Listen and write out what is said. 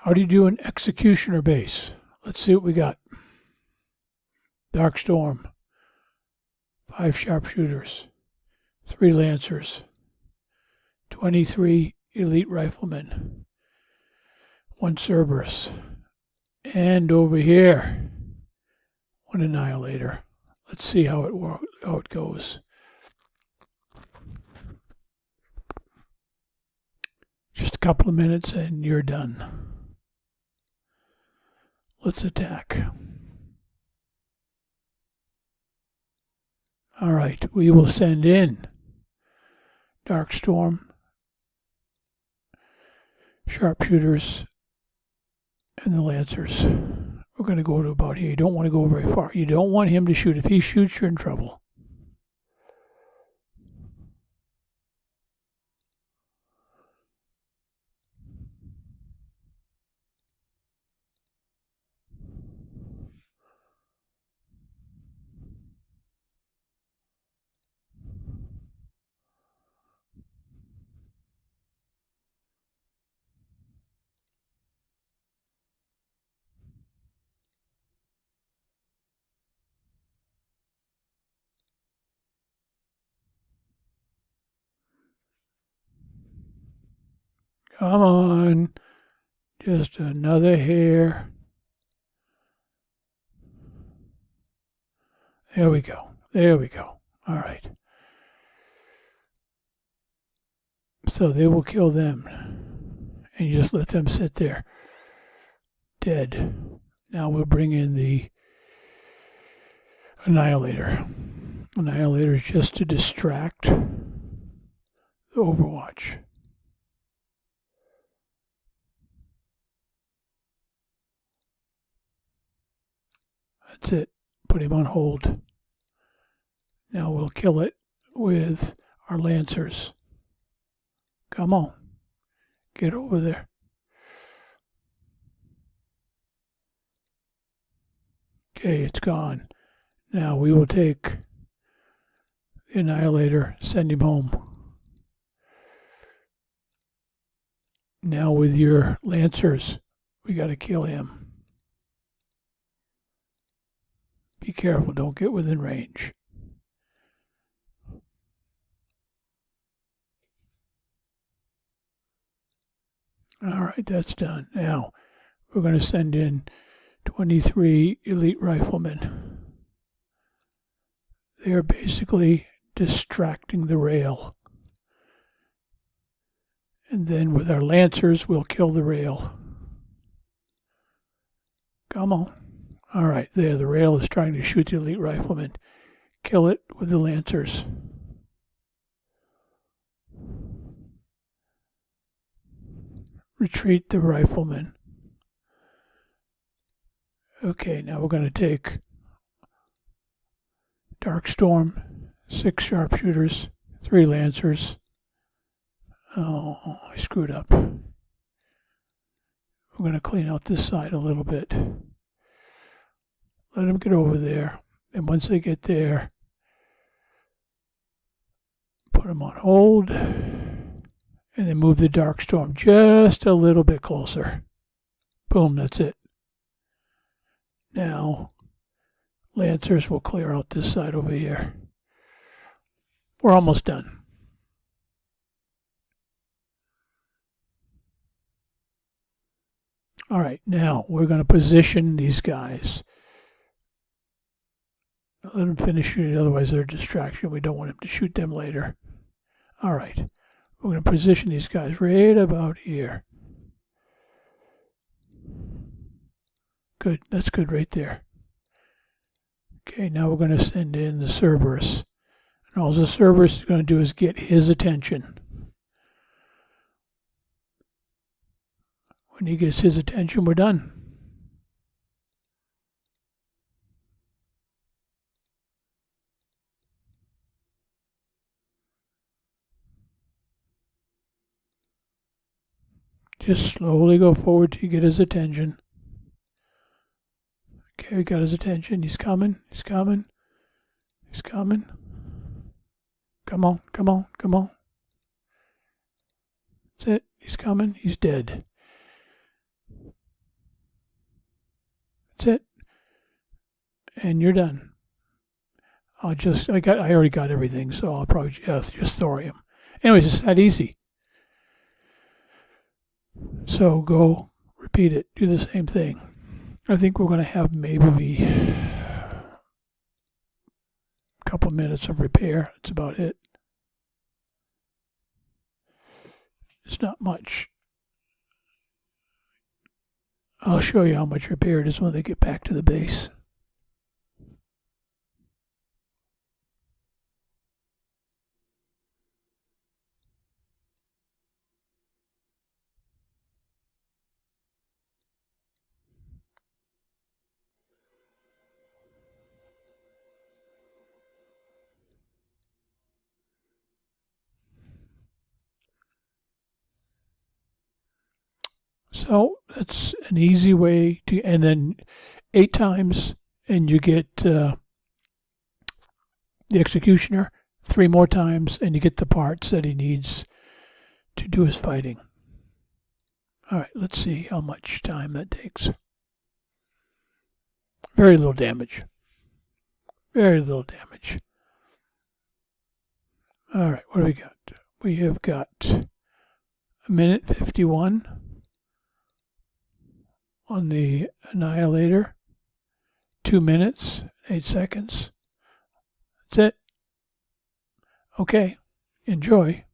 How do you do an executioner base? Let's see what we got. Dark Storm, 5 sharpshooters, 3 lancers, 23 elite riflemen, 1 Cerberus, and over here, 1 Annihilator. Let's see how it goes. Just a couple of minutes and you're done. Let's attack. All right, we will send in Dark Storm, sharpshooters, and the lancers. We're going to go to about here. You don't want to go very far. You don't want him to shoot. If he shoots, you're in trouble. Come on. Just another hair. There we go. There we go. All right. So they will kill them. And you just let them sit there. Dead. Now we'll bring in the Annihilator. Annihilator is just to distract the Overwatch. That's it. Put him on hold. Now we'll kill it with our lancers. Come on. Get over there. Okay, it's gone. Now we will take the Annihilator, send him home. Now with your lancers, we got to kill him. Be careful, don't get within range. All right, that's done. Now, we're going to send in 23 elite riflemen. They are basically distracting the rail. And then with our lancers, we'll kill the rail. Come on. All right, there, the rail is trying to shoot the elite riflemen. Kill it with the lancers. Retreat the riflemen. Okay, now we're going to take Dark Storm, 6 sharpshooters, 3 lancers. Oh, I screwed up. We're going to clean out this side a little bit. Let them get over there. And once they get there, put them on hold. And then move the Dark Storm just a little bit closer. Boom, that's it. Now, lancers will clear out this side over here. We're almost done. All right, now we're going to position these guys. Let them finish shooting, otherwise they're a distraction. We don't want him to shoot them later. All right, we're going to position these guys right about here. Good, that's good right there. Okay, now we're going to send in the Cerberus. And all the Cerberus is going to do is get his attention. When he gets his attention, we're done. Just slowly go forward till you get his attention. Okay, we got his attention. He's coming. He's coming. He's coming. Come on, come on, come on. That's it. He's coming. He's dead. That's it. And you're done. I already got everything, so I'll probably just thorium. Anyways, it's that easy. So go repeat it. Do the same thing. I think we're going to have maybe a couple minutes of repair. That's about it. It's not much. I'll show you how much repair it is when they get back to the base. So that's an easy way to, and then 8 times, and you get the executioner. 3 more times, and you get the parts that he needs to do his fighting. All right, let's see how much time that takes. Very little damage. Very little damage. All right, what do we got? We have got 1:51 on the Annihilator. 2 minutes, 8 seconds. That's it. Okay, enjoy.